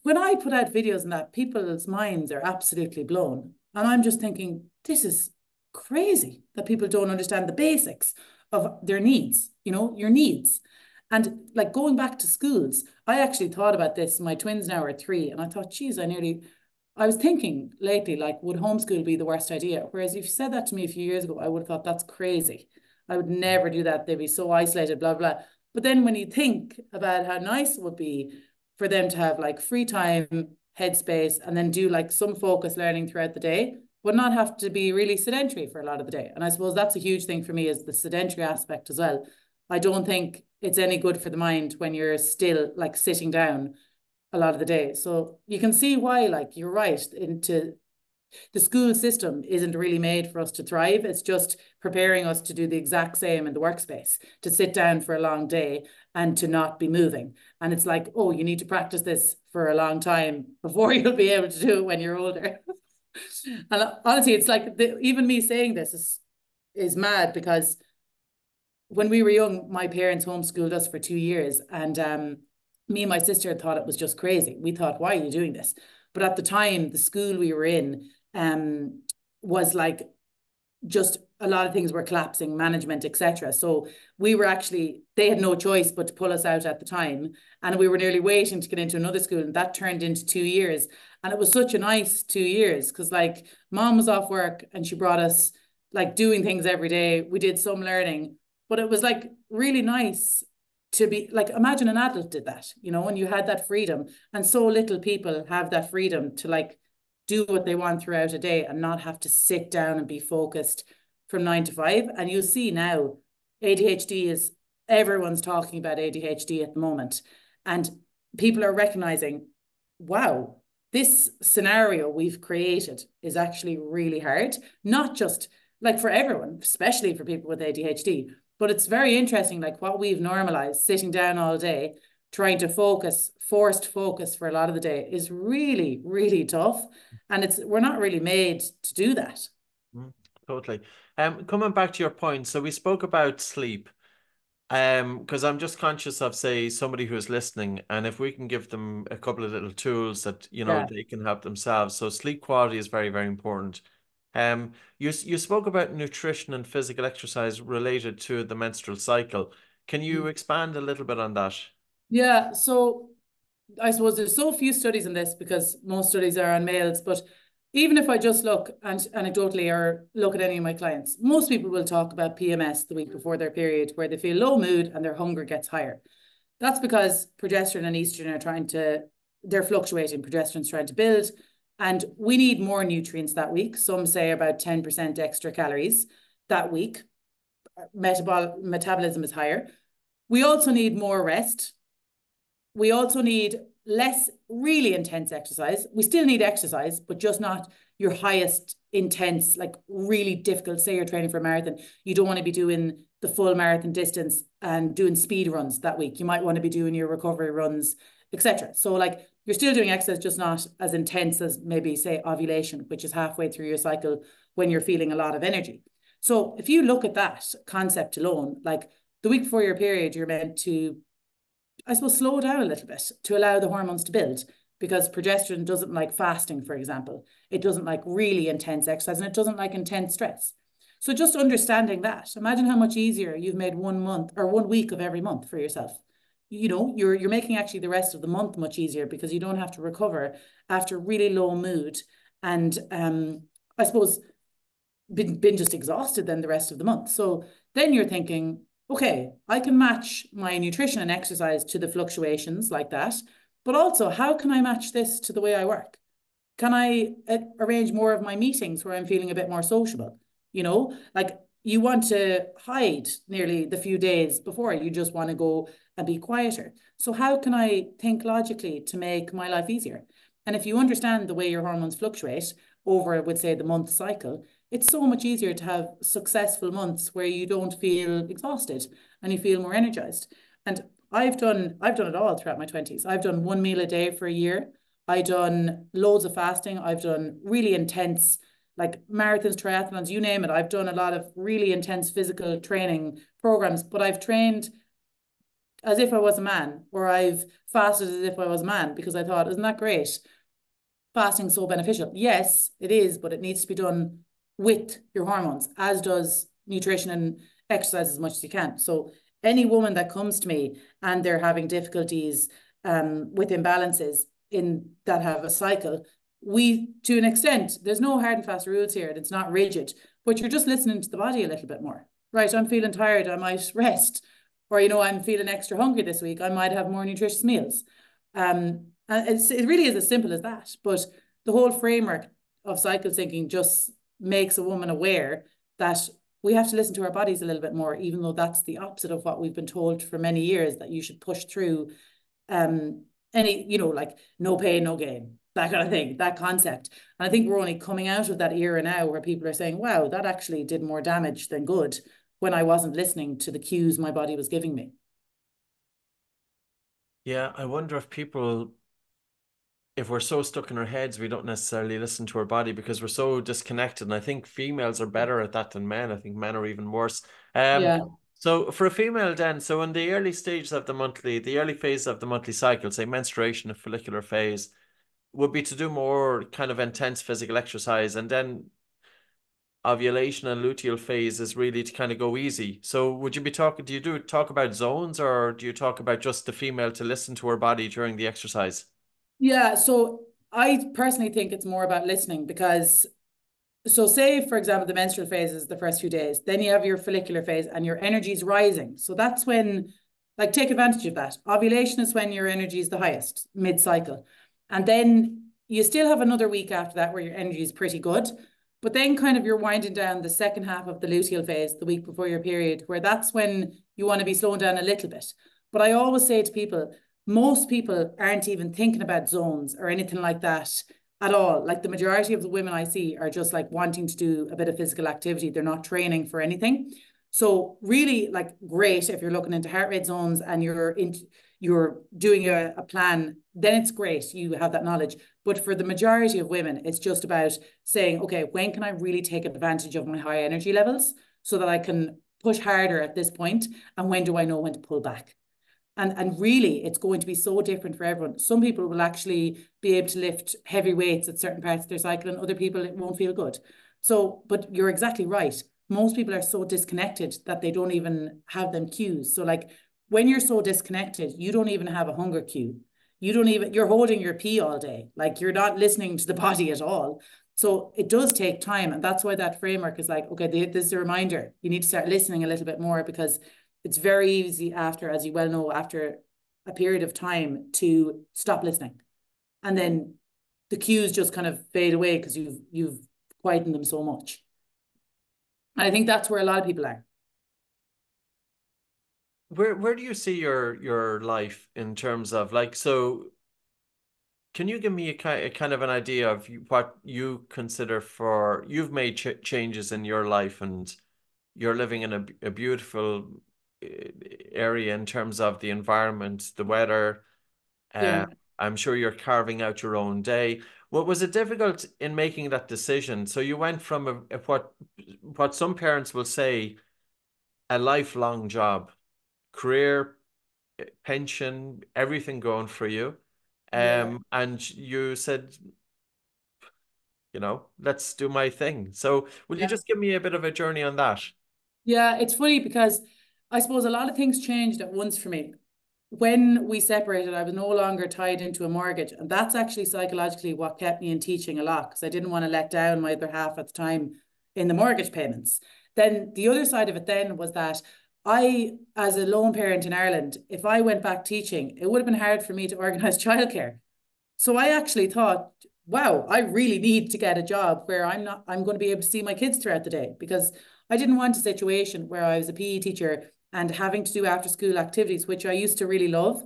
when I put out videos on that, people's minds are absolutely blown. And I'm just thinking, this is crazy that people don't understand the basics of their needs, you know, your needs. And like going back to schools, I actually thought about this. My twins now are 3, and I thought, geez, I was thinking lately, like, would homeschool be the worst idea? Whereas if you said that to me a few years ago, I would have thought that's crazy. I would never do that. They'd be so isolated, blah, blah. But then when you think about how nice it would be for them to have like free time, headspace, and then do like some focus learning throughout the day, but not have to be really sedentary for a lot of the day. And I suppose that's a huge thing for me, is the sedentary aspect as well. I don't think it's any good for the mind when you're still like sitting down a lot of the day. So you can see why, like, you're right, into the school system isn't really made for us to thrive. It's just preparing us to do the exact same in the workspace, to sit down for a long day and to not be moving. And it's like, oh, you need to practice this for a long time before you'll be able to do it when you're older. And honestly, it's like even me saying this is mad, because when we were young, my parents homeschooled us for 2 years, and me and my sister thought it was just crazy. We thought, why are you doing this? But at the time, the school we were in was like, just a lot of things were collapsing, management, etc. So we were actually, they had no choice but to pull us out at the time. And we were nearly waiting to get into another school, and that turned into 2 years. And it was such a nice 2 years, because like mom was off work and she brought us like doing things every day. We did some learning, but it was like really nice to be like, imagine an adult did that, you know, and you had that freedom. And so little people have that freedom to like do what they want throughout a day and not have to sit down and be focused from 9 to 5. And you'll see now ADHD is, everyone's talking about ADHD at the moment. And people are recognizing, wow, this scenario we've created is actually really hard, not just like for everyone, especially for people with ADHD. But it's very interesting, like what we've normalized, sitting down all day, trying to focus, forced focus for a lot of the day, is really, really tough. And we're not really made to do that. Totally. Coming back to your point, so we spoke about sleep. Because I'm just conscious of, say, somebody who is listening, and if we can give them a couple of little tools that, you know, they can help themselves. So sleep quality is very, very important. You spoke about nutrition and physical exercise related to the menstrual cycle. Can you expand a little bit on that? Yeah, so I suppose there's so few studies on this, because most studies are on males, but even if I just look and anecdotally or look at any of my clients, most people will talk about PMS the week before their period, where they feel low mood and their hunger gets higher. That's because progesterone and estrogen they're fluctuating. Progesterone's trying to build, and we need more nutrients that week. Some say about 10% extra calories that week. Metabolism is higher. We also need more rest. We also need less really intense exercise. We still need exercise, but just not your highest intense, like really difficult. Say you're training for a marathon, you don't want to be doing the full marathon distance and doing speed runs that week. You might want to be doing your recovery runs, etc. So like you're still doing exercise, just not as intense as maybe say ovulation, which is halfway through your cycle when you're feeling a lot of energy. So if you look at that concept alone, like the week before your period, you're meant to, I suppose, slow down a little bit to allow the hormones to build, because progesterone doesn't like fasting, for example. It doesn't like really intense exercise, and it doesn't like intense stress. So just understanding that, imagine how much easier you've made 1 month or 1 week of every month for yourself. You know, you're making actually the rest of the month much easier, because you don't have to recover after really low mood and I suppose been just exhausted then the rest of the month. So then you're thinking, okay, I can match my nutrition and exercise to the fluctuations like that, but also how can I match this to the way I work? Can I arrange more of my meetings where I'm feeling a bit more sociable? You know, like you want to hide nearly the few days before, you just want to go and be quieter. So how can I think logically to make my life easier? And if you understand the way your hormones fluctuate over, I would say, the month cycle, it's so much easier to have successful months where you don't feel exhausted and you feel more energized. And I've done it all throughout my 20s. I've done 1 meal a day for a year. I've done loads of fasting. I've done really intense like marathons, triathlons, you name it. I've done a lot of really intense physical training programs, but I've trained as if I was a man, or I've fasted as if I was a man, because I thought, isn't that great? Fasting so beneficial. Yes, it is, but it needs to be done with your hormones, as does nutrition and exercise as much as you can. So any woman that comes to me and they're having difficulties with imbalances in that have a cycle, we, to an extent, there's no hard and fast rules here, and it's not rigid, but you're just listening to the body a little bit more. Right, I'm feeling tired, I might rest. Or, you know, I'm feeling extra hungry this week, I might have more nutritious meals. And it really is as simple as that. But the whole framework of cycle syncing just makes a woman aware that we have to listen to our bodies a little bit more, even though that's the opposite of what we've been told for many years, that you should push through any, you know, like no pain, no gain, that kind of thing, that concept. And I think we're only coming out of that era now where people are saying, wow, that actually did more damage than good when I wasn't listening to the cues my body was giving me. Yeah, I wonder if we're so stuck in our heads, we don't necessarily listen to our body because we're so disconnected. And I think females are better at that than men. I think men are even worse. Yeah. So for a female then, so in the early stages of the early phase of the monthly cycle, say menstruation, a follicular phase, would be to do more kind of intense physical exercise. And then ovulation and luteal phase is really to kind of go easy. So would you be talking, do you talk about zones, or do you talk about just the female to listen to her body during the exercise? Yeah, so I personally think it's more about listening, because so say, for example, the menstrual phase is the first few days, then you have your follicular phase and your energy is rising. So that's when, like, take advantage of that. Ovulation is when your energy is the highest, mid-cycle. And then you still have another week after that where your energy is pretty good. But then kind of you're winding down the second half of the luteal phase, the week before your period, where that's when you want to be slowing down a little bit. But I always say to people, most people aren't even thinking about zones or anything like that at all. Like the majority of the women I see are just like wanting to do a bit of physical activity. They're not training for anything. So really, like, great if you're looking into heart rate zones and you're doing a plan, then it's great. You have that knowledge. But for the majority of women, it's just about saying, okay, when can I really take advantage of my high energy levels so that I can push harder at this point? And when do I know when to pull back? And really, it's going to be so different for everyone. Some people will actually be able to lift heavy weights at certain parts of their cycle, and other people, it won't feel good. So, but you're exactly right. Most people are so disconnected that they don't even have them cues. So like when you're so disconnected, you don't even have a hunger cue. You're holding your pee all day. Like you're not listening to the body at all. So it does take time. And that's why that framework is like, okay, this is a reminder. You need to start listening a little bit more, because it's very easy after, as you well know, after a period of time to stop listening. And then the cues just kind of fade away because you've quietened them so much. And I think that's where a lot of people are. Where do you see your life in terms of, like, so can you give me a kind of an idea of what you consider for, you've made changes in your life and you're living in a beautiful area in terms of the environment, the weather. Yeah. I'm sure you're carving out your own day. What was it difficult in making that decision? So you went from what some parents will say, a lifelong job, career, pension, everything going for you. Yeah. And you said, let's do my thing. So will you Yeah. just give me a bit of a journey on that? Yeah, it's funny because I suppose a lot of things changed at once for me. When we separated, I was no longer tied into a mortgage. And that's actually psychologically what kept me in teaching a lot, because I didn't want to let down my other half at the time in the mortgage payments. Then the other side of it then was that I, as a lone parent in Ireland, if I went back teaching, it would have been hard for me to organise childcare. So I actually thought, wow, I really need to get a job where I'm going to be able to see my kids throughout the day, because I didn't want a situation where I was a PE teacher and having to do after school activities, which I used to really love.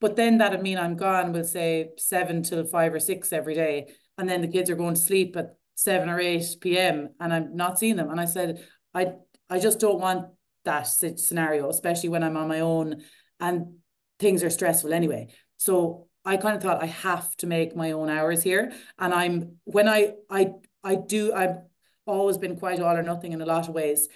But then that'd mean I'm gone, we'll say 7 till 5 or 6 every day. And then the kids are going to sleep at 7 or 8 p.m. and I'm not seeing them. And I said, I just don't want that scenario, especially when I'm on my own and things are stressful anyway. So I kind of thought I have to make my own hours here. And I'm when I do always been quite all or nothing in a lot of ways,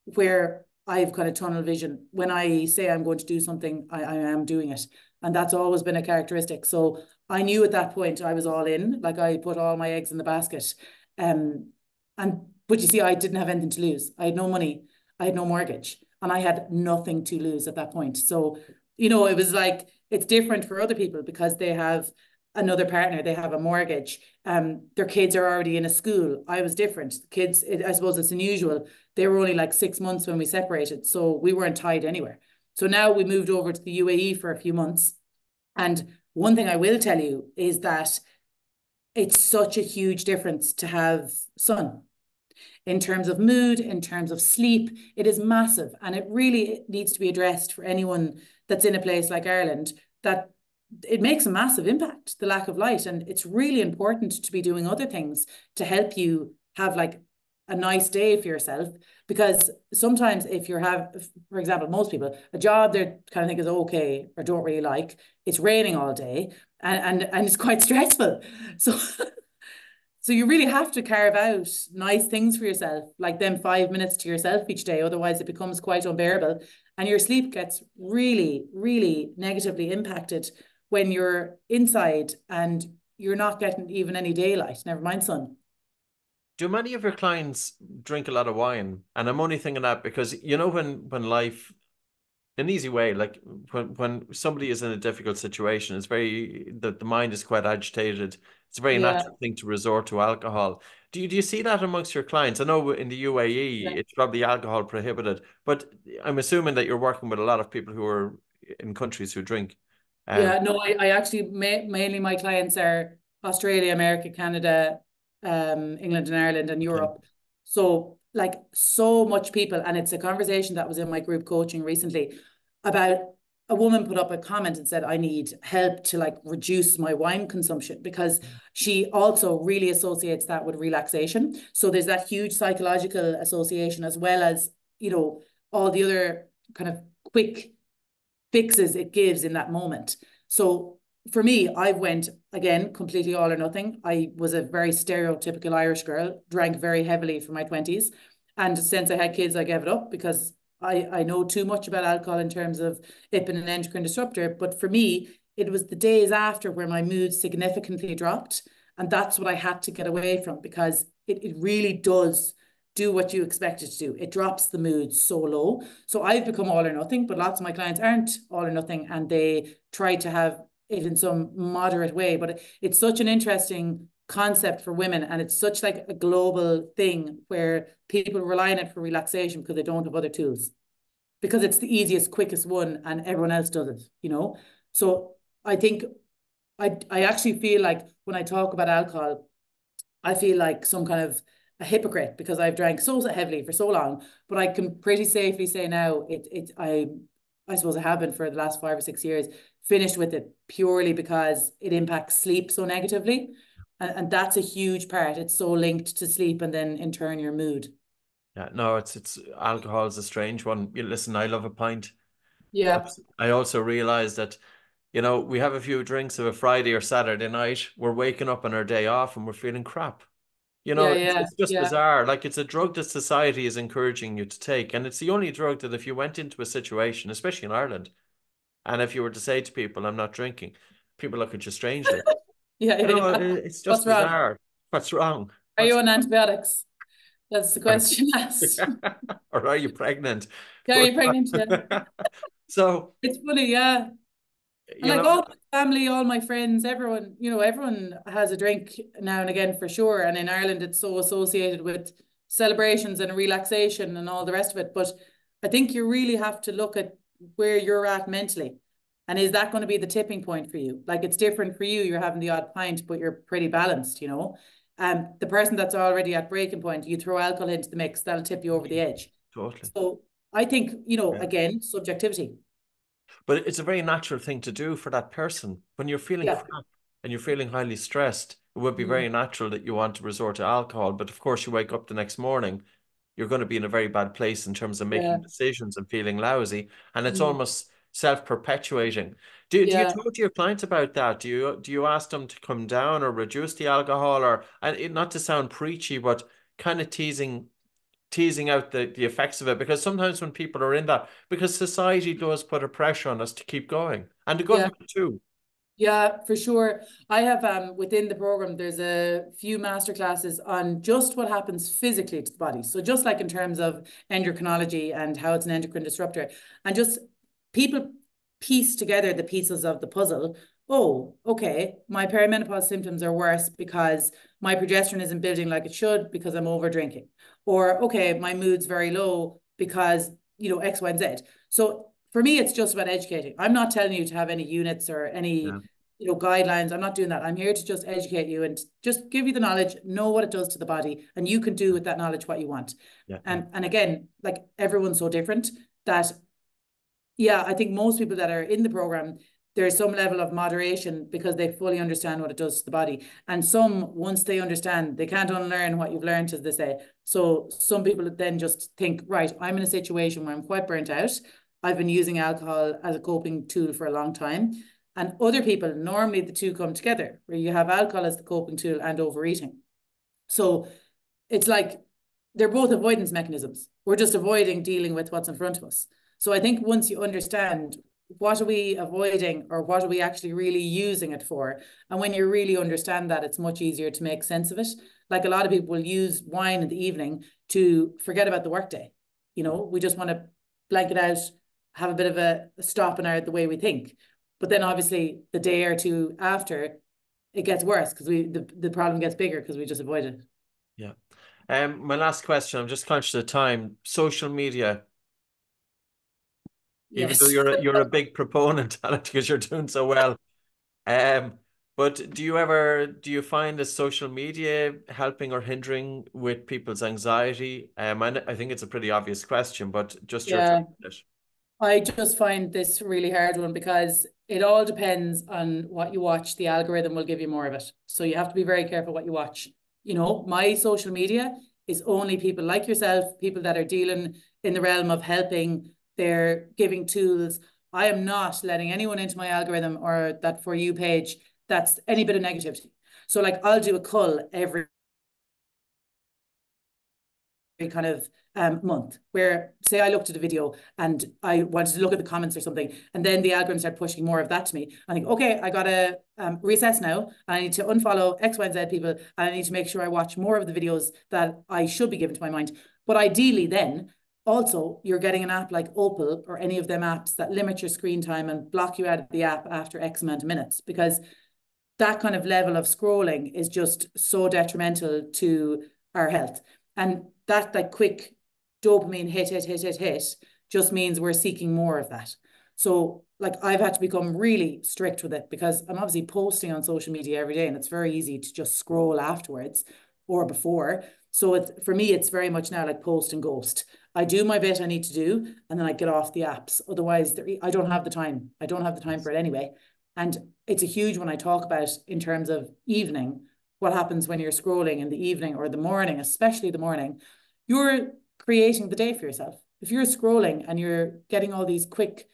where I've kind of tunnel vision. When I say I'm going to do something, I am doing it. And that's always been a characteristic. So I knew at that point I was all in, like I put all my eggs in the basket. But you see, I didn't have anything to lose. I had no money, I had no mortgage, and I had nothing to lose at that point. So, it was like, it's different for other people because they have another partner, they have a mortgage, their kids are already in a school. I was different. The kids, I suppose it's unusual. They were only like 6 months when we separated, so we weren't tied anywhere. So now we moved over to the UAE for a few months. And one thing I will tell you is that it's such a huge difference to have son in terms of mood, in terms of sleep. It is massive, and it really needs to be addressed for anyone that's in a place like Ireland, that it makes a massive impact, the lack of light. And it's really important to be doing other things to help you have like a nice day for yourself. Because sometimes if you have, for example, most people, a job they kind of think is okay or don't really like, it's raining all day, and it's quite stressful. So so you really have to carve out nice things for yourself, like them 5 minutes to yourself each day. Otherwise it becomes quite unbearable, and your sleep gets really, really negatively impacted when you're inside and you're not getting even any daylight, never mind sun. Do many of your clients drink a lot of wine? And I'm only thinking that because, when life, an easy way, like when somebody is in a difficult situation, it's the mind is quite agitated. It's a very Yeah. natural thing to resort to alcohol. Do you see that amongst your clients? I know in the UAE, Yeah. it's probably alcohol prohibited, but I'm assuming that you're working with a lot of people who are in countries who drink. Yeah, no, I actually mainly my clients are Australia, America, Canada, England and Ireland and Okay. Europe. So like so much people, and it's a conversation that was in my group coaching recently about a woman put up a comment and said, I need help to like reduce my wine consumption, because she also really associates that with relaxation. So there's that huge psychological association, as well as, all the other kind of quick fixes it gives in that moment. So for me, I went again completely all or nothing. I was a very stereotypical Irish girl, drank very heavily for my 20s. And since I had kids, I gave it up because I know too much about alcohol in terms of it being an endocrine disruptor. But for me, it was the days after where my mood significantly dropped. And that's what I had to get away from, because it really does do what you expect it to do. It drops the mood so low. So I've become all or nothing, but lots of my clients aren't all or nothing, and they try to have it in some moderate way. But it's such an interesting concept for women, and it's such like a global thing where people rely on it for relaxation because they don't have other tools, because it's the easiest, quickest one, and everyone else does it. So I think I actually feel like when I talk about alcohol, I feel like some kind of a hypocrite because I've drank so heavily for so long. But I can pretty safely say now I suppose I have been for the last 5 or 6 years, finished with it purely because it impacts sleep so negatively. And that's a huge part. It's so linked to sleep and then in turn your mood. Yeah, no, it's alcohol is a strange one. Listen, I love a pint. But Yeah. I also realize that, we have a few drinks of a Friday or Saturday night. We're waking up on our day off and we're feeling crap. Yeah, It's, yeah, it's just yeah. bizarre. Like, it's a drug that society is encouraging you to take. And it's the only drug that if you went into a situation, especially in Ireland, and if you were to say to people, I'm not drinking, people look at you strangely. Yeah, yeah, yeah. It's just What's wrong? bizarre. What's wrong? Are you What's on antibiotics? That's the question asked. or are you pregnant? Yeah, are But you pregnant? Yeah. so, It's funny, yeah. And you like know, all my family, all my friends, everyone, everyone has a drink now and again for sure. And in Ireland, it's so associated with celebrations and relaxation and all the rest of it. But I think you really have to look at where you're at mentally. And is that going to be the tipping point for you? Like it's different for you. You're having the odd pint, but you're pretty balanced. The person that's already at breaking point, you throw alcohol into the mix, that'll tip you over the edge. totally. So I think, Yeah. again, subjectivity. But it's a very natural thing to do for that person. When you're feeling Yeah. crap and you're feeling highly stressed, it would be Mm. very natural that you want to resort to alcohol. But of course, you wake up the next morning, you're going to be in a very bad place in terms of Yeah. making decisions and feeling lousy. And it's Mm. almost self-perpetuating. Do you Yeah. talk to your clients about that? Do you ask them to come down or reduce the alcohol, or, and not to sound preachy, but kind of teasing out the effects of it, because sometimes when people are in that, because society does put a pressure on us to keep going, and the Yeah. government too. Yeah, for sure. I have within the program, there's a few master classes on just what happens physically to the body. So just like in terms of endocrinology and how it's an endocrine disruptor, and just people piece together the pieces of the puzzle. Oh, okay, my perimenopause symptoms are worse because my progesterone isn't building like it should because I'm over drinking. Or okay, my mood's very low because, X, Y, and Z. So for me, it's just about educating. I'm not telling you to have any units or any guidelines. I'm not doing that. I'm here to just educate you and just give you the knowledge, know what it does to the body, and you can do with that knowledge what you want. And again, like everyone's so different that, I think most people that are in the program, there's some level of moderation because they fully understand what it does to the body. And some, once they understand, they can't unlearn what you've learned, as they say. So some people then just think, right, I'm in a situation where I'm quite burnt out. I've been using alcohol as a coping tool for a long time. And other people, normally the two come together, where you have alcohol as the coping tool and overeating. So it's like they're both avoidance mechanisms. We're just avoiding dealing with what's in front of us. So I think once you understand what are we avoiding or what are we actually really using it for, and when you really understand that, it's much easier to make sense of it. Like a lot of people will use wine in the evening to forget about the workday. We just want to blank it out, have a bit of a stop in the way we think. But then obviously the day or two after, it gets worse because the problem gets bigger because we just avoid it. Yeah. My last question, I'm just conscious of time. Social media, even though you're a big proponent on it because you're doing so well. But do you find that social media helping or hindering with people's anxiety? I think it's a pretty obvious question, but just your take on it. I just find this really hard one because it all depends on what you watch. The algorithm will give you more of it. So you have to be very careful what you watch. My social media is only people like yourself, people that are dealing in the realm of helping, they're giving tools. I am not letting anyone into my algorithm or that For You page that's any bit of negativity. So like I'll do a cull every kind of month where, say, I looked at a video and I wanted to look at the comments or something, and then the algorithm started pushing more of that to me. I think, okay, I got to reassess now. I need to unfollow X, Y, and Z people, and I need to make sure I watch more of the videos that I should be given to my mind. But ideally then, also, you're getting an app like Opal or any of them apps that limit your screen time and block you out of the app after X amount of minutes, because that kind of level of scrolling is just so detrimental to our health. And that like quick dopamine hit just means we're seeking more of that. So like I've had to become really strict with it because I'm obviously posting on social media every day and it's very easy to just scroll afterwards or before. So for me, it's very much now like post and ghost. I do my bit I need to do and then I get off the apps. Otherwise, I don't have the time. I don't have the time for it anyway. And it's a huge one I talk about in terms of evening. What happens when you're scrolling in the evening or the morning, especially the morning? You're creating the day for yourself. If you're scrolling and you're getting all these quick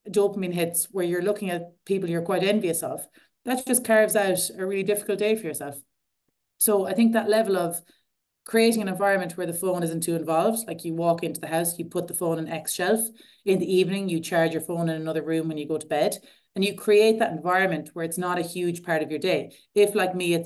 dopamine hits where you're looking at people you're quite envious of, that just carves out a really difficult day for yourself. So I think that level of creating an environment where the phone isn't too involved, like you walk into the house, you put the phone in X shelf. In the evening, you charge your phone in another room when you go to bed, and you create that environment where it's not a huge part of your day. If, like me,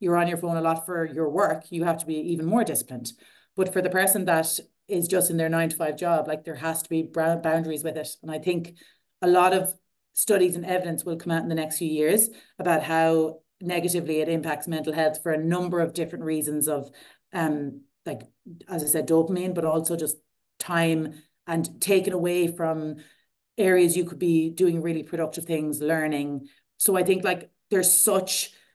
you're on your phone a lot for your work, you have to be even more disciplined. But for the person that is just in their 9 to 5 job, like there has to be boundaries with it. And I think a lot of studies and evidence will come out in the next few years about how negatively it impacts mental health for a number of different reasons of like, as I said, dopamine, but also just time and taken away from areas you could be doing really productive things, learning. So I think like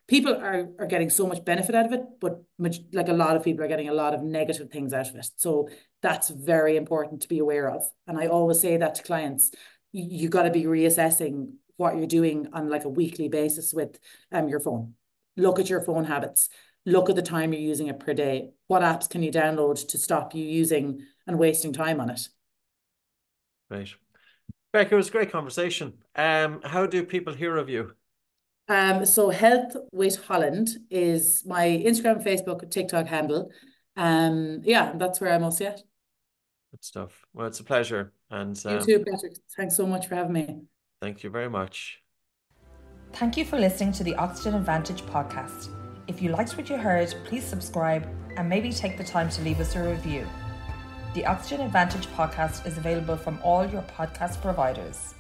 people are getting so much benefit out of it, but like a lot of people are getting a lot of negative things out of it. So that's very important to be aware of. And I always say that to clients, you got to be reassessing what you're doing on like a weekly basis with your phone. Look at your phone habits. Look at the time you're using it per day. What apps can you download to stop you using and wasting time on it? Right. Becca, it was a great conversation. How do people hear of you? So Health with Holland is my Instagram, Facebook, TikTok handle. Yeah, that's where I'm most at. Good stuff. Well, it's a pleasure. And You too, Patrick. Thanks so much for having me. thank you very much. Thank you for listening to the Oxygen Advantage podcast. If you liked what you heard, please subscribe and maybe take the time to leave us a review. The Oxygen Advantage podcast is available from all your podcast providers.